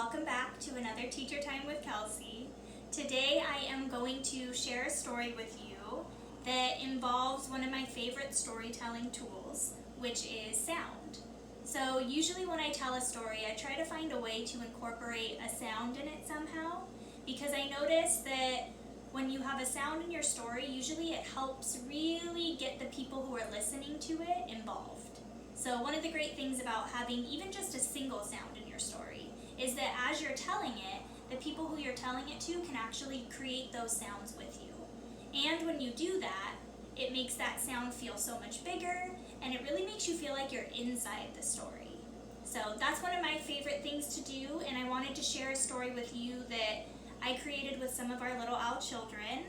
welcome back to another Tea-cher Time with Kelsie. Today I am going to share a story with you that involves one of my favorite storytelling tools, which is sound. So usually when I tell a story, I try to find a way to incorporate a sound in it somehow, because I notice that when you have a sound in your story, usually it helps really get the people who are listening to it involved. So one of the great things about having even just a single sound in your story is that as you're telling it, the people who you're telling it to can actually create those sounds with you. And when you do that, it makes that sound feel so much bigger, and it really makes you feel like you're inside the story. So that's one of my favorite things to do, and I wanted to share a story with you that I created with some of our little owl children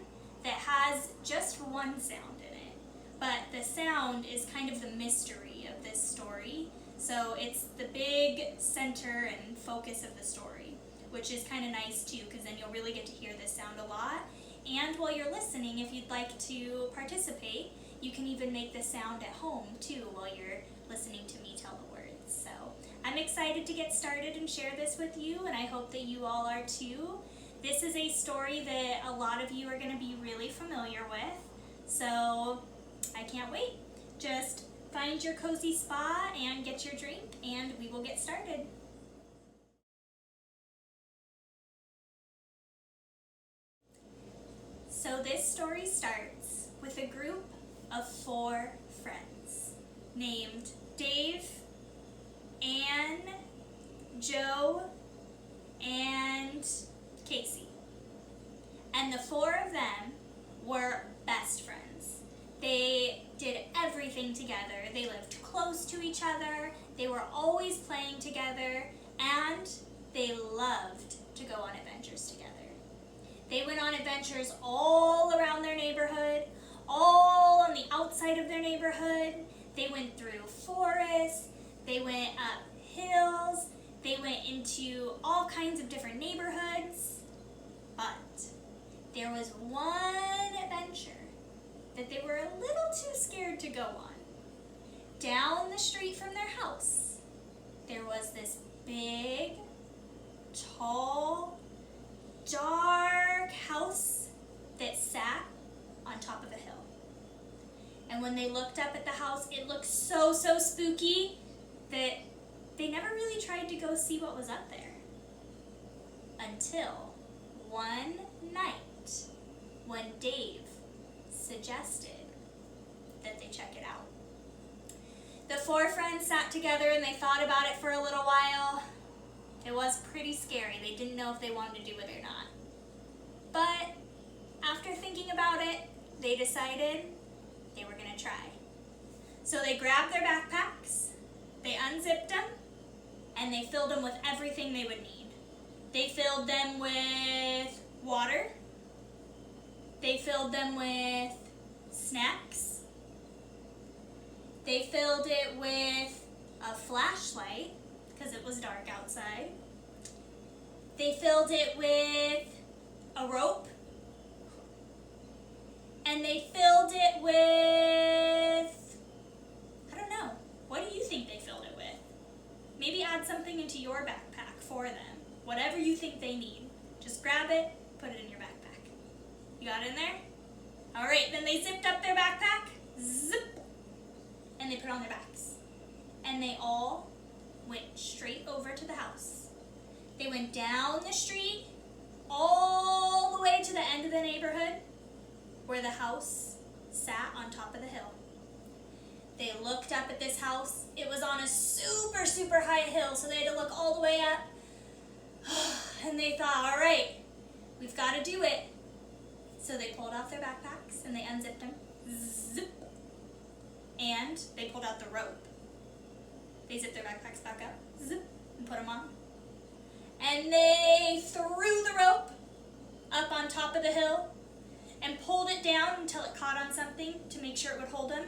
that has just one sound in it. But the sound is kind of the mystery of this story. So it's the big center and focus of the story, which is kind of nice too, because then you'll really get to hear this sound a lot. And while you're listening, if you'd like to participate, you can even make the sound at home too while you're listening to me tell the words. So I'm excited to get started and share this with you, and I hope that you all are too. This is a story that a lot of you are going to be really familiar with, so I can't wait. Just find your cozy spot and get your drink, and we will get started. So this story starts with a group of 4 friends named Dave, Anne, Joe, and Kelsie. And the 4 of them were best friends. They did everything together. They lived close to each other. They were always playing together, and they loved to go on adventures together. They went on adventures all around their neighborhood, all on the outside of their neighborhood. They went through forests. They went up hills. They went into all kinds of different neighborhoods. But there was one adventure that they were a little too scared to go on. Down the street from their house, there was this big, tall, dark house that sat on top of a hill. And when they looked up at the house, it looked so spooky that they never really tried to go see what was up there. Until one night when Dave suggested that they check it out. The 4 friends sat together and they thought about it for a little while. It was pretty scary. They didn't know if they wanted to do it or not. But after thinking about it, they decided they were going to try. So they grabbed their backpacks, they unzipped them, and they filled them with everything they would need. They filled them with water. They filled them with snacks. They filled it with a flashlight because it was dark outside. They filled it with a rope. And they filled it with, I don't know, what do you think they filled it with? Maybe add something into your backpack for them. Whatever you think they need. Just grab it, put it in your backpack. You got it in there? All right, then they zipped up their backpack, zip, and they put on their backs. And they all went straight over to the house. They went down the street, all the way to the end of the neighborhood, where the house sat on top of the hill. They looked up at this house. It was on a super high hill, so they had to look all the way up. And they thought, all right, we've got to do it. So they pulled off their backpacks and they unzipped them, zip, and they pulled out the rope. They zipped their backpacks back up, zip, and put them on. And they threw the rope up on top of the hill and pulled it down until it caught on something to make sure it would hold them.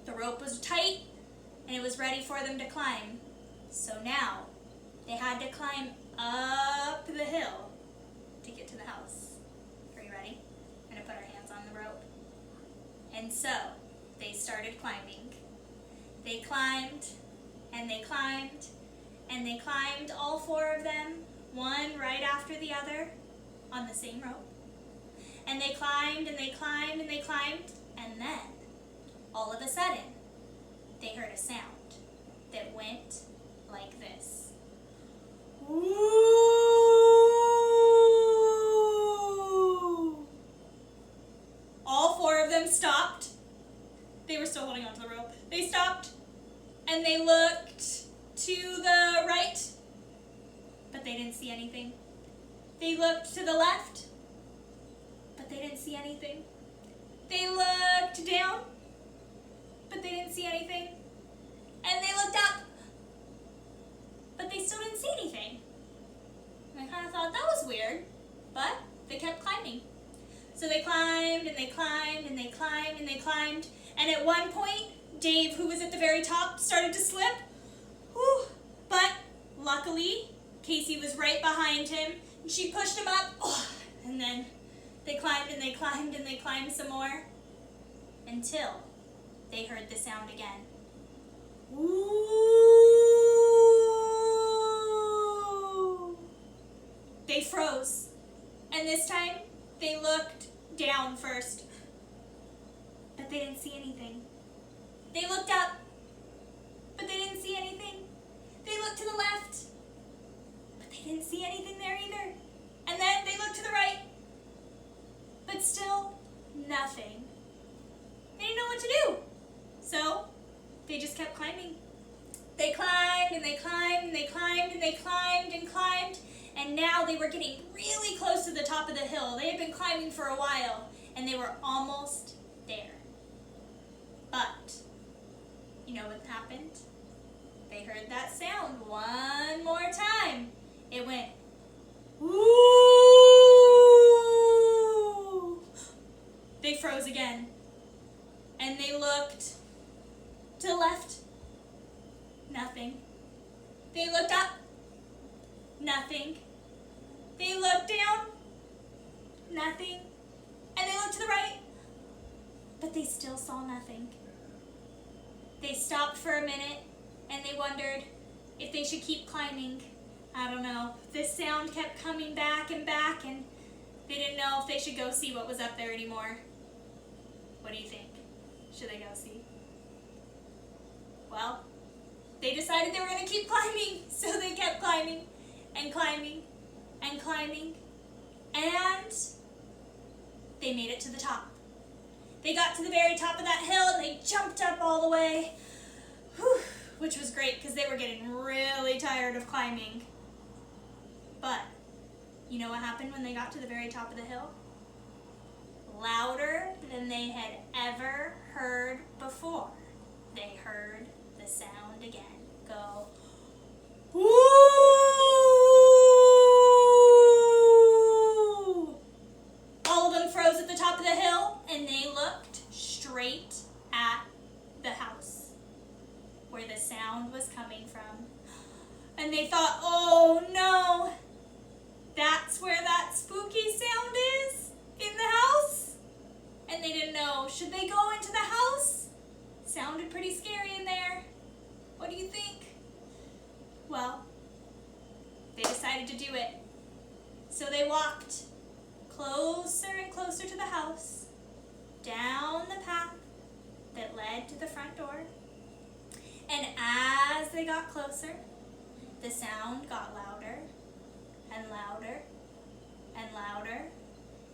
The rope was tight and it was ready for them to climb. So now they had to climb up the hill to get to the house. Are you ready? We're going to put our hands on the rope. And so they started climbing. They climbed and they climbed And they climbed, all 4 of them, one right after the other, on the same rope. And they climbed and they climbed and they climbed, and then, all of a sudden, they heard a sound that went like this. Ooh! All 4 of them stopped. They were still holding onto the rope. They stopped and they looked to the right, but they didn't see anything. They looked to the left, but they didn't see anything. They looked down, but they didn't see anything. And they looked up, but they still didn't see anything. And I kind of thought that was weird, but they kept climbing. So they climbed and they climbed and they climbed and they climbed. And at one point, Dave, who was at the very top, started to slip. Whew. But luckily, Kelsie was right behind him. And she pushed him up. Oh, and then they climbed and they climbed and they climbed some more. Until they heard the sound again. Ooh. They froze. And this time, they looked down first. But they didn't see anything. They looked up, but they didn't see anything. They looked to the left, but they didn't see anything there either. And then they looked to the right, but still nothing. They didn't know what to do. So they just kept climbing. They climbed and they climbed and they climbed and they climbed and climbed. And now they were getting really close to the top of the hill. They had been climbing for a while, and they were almost there. But, you know what happened? They heard that sound one more time. It went, ooh! They froze again. And they looked to the left. Nothing. They looked up. Nothing. They looked down. Nothing. And they looked to the right. But they still saw nothing. They stopped for a minute and they wondered if they should keep climbing. I don't know. This sound kept coming back and back, and they didn't know if they should go see what was up there anymore. What do you think? Should they go see? Well, they decided they were going to keep climbing, so they kept climbing and climbing and climbing, and they made it to the top. They got to the very top of that hill and they jumped up all the way, which was great because they were getting really tired of climbing. But you know what happened when they got to the very top of the hill? Louder than they had ever heard before, they heard the sound again go, woo! All of them froze at the top of the hill, and they looked straight at the house where the sound was coming from. And they thought, oh no, that's where that spooky sound is, in the house? And they didn't know, should they go into the house? Sounded pretty scary in there. What do you think? Well, they decided to do it. So they walked closer and closer to the house, down the path that led to the front door. And as they got closer, the sound got louder and louder and louder.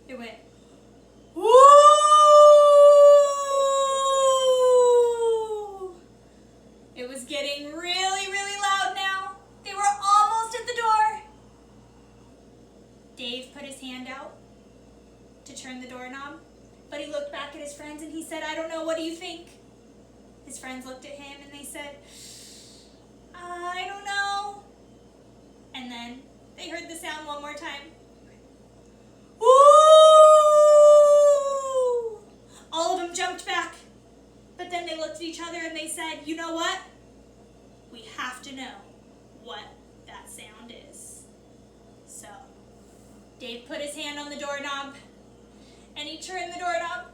It went, woo! It was getting really, really loud now. They were almost at the door. Dave put his hand out to turn the doorknob, but he looked back at his friends and he said, I don't know, what do you think? His friends looked at him and they said, I don't know. And then they heard the sound one more time. Woo! All of them jumped back, but then they looked at each other and they said, you know what? We have to know what that sound is. So Dave put his hand on the doorknob and he turned the doorknob.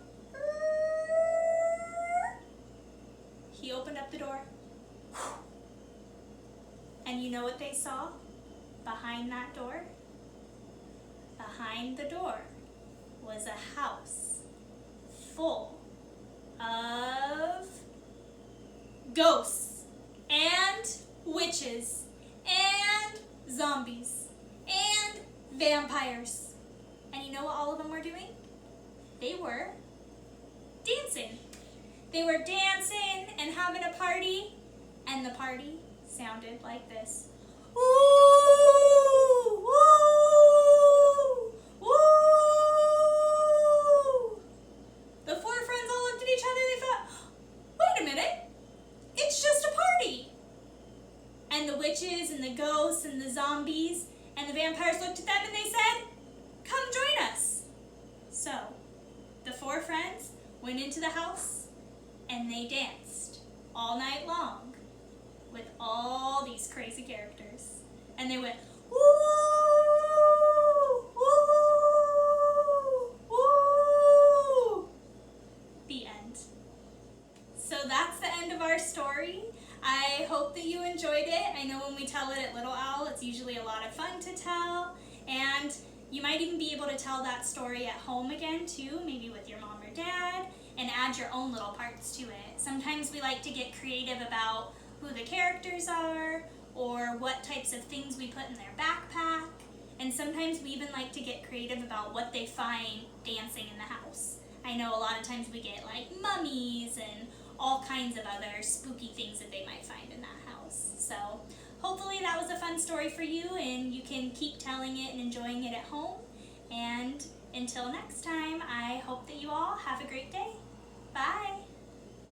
He opened up the door. And you know what they saw behind that door? Behind the door was a house full of ghosts and witches and zombies and vampires. And you know what all of them were doing? They were dancing. They were dancing and having a party, and the party sounded like this. Woo! Woo! Woo! The four friends all looked at each other. They thought, wait a minute, it's just a party. And the witches and the ghosts and the zombies and the vampires looked at them and they said, come join us. So the four friends went into the house and they danced all night long with all these crazy characters. And they went, woo, woo, woo. The end. So that's the end of our story. I hope that you enjoyed it. I know when we tell it at Little Owl, it's usually a lot of fun to tell. And you might even be able to tell that story at home again too, maybe with your mom or dad, and add your own little parts to it. Sometimes we like to get creative about who the characters are, or what types of things we put in their backpack. And sometimes we even like to get creative about what they find dancing in the house. I know a lot of times we get like mummies and all kinds of other spooky things that they might find in that house. So hopefully that was a fun story for you and you can keep telling it and enjoying it at home. And until next time, I hope that you all have a great day. Bye!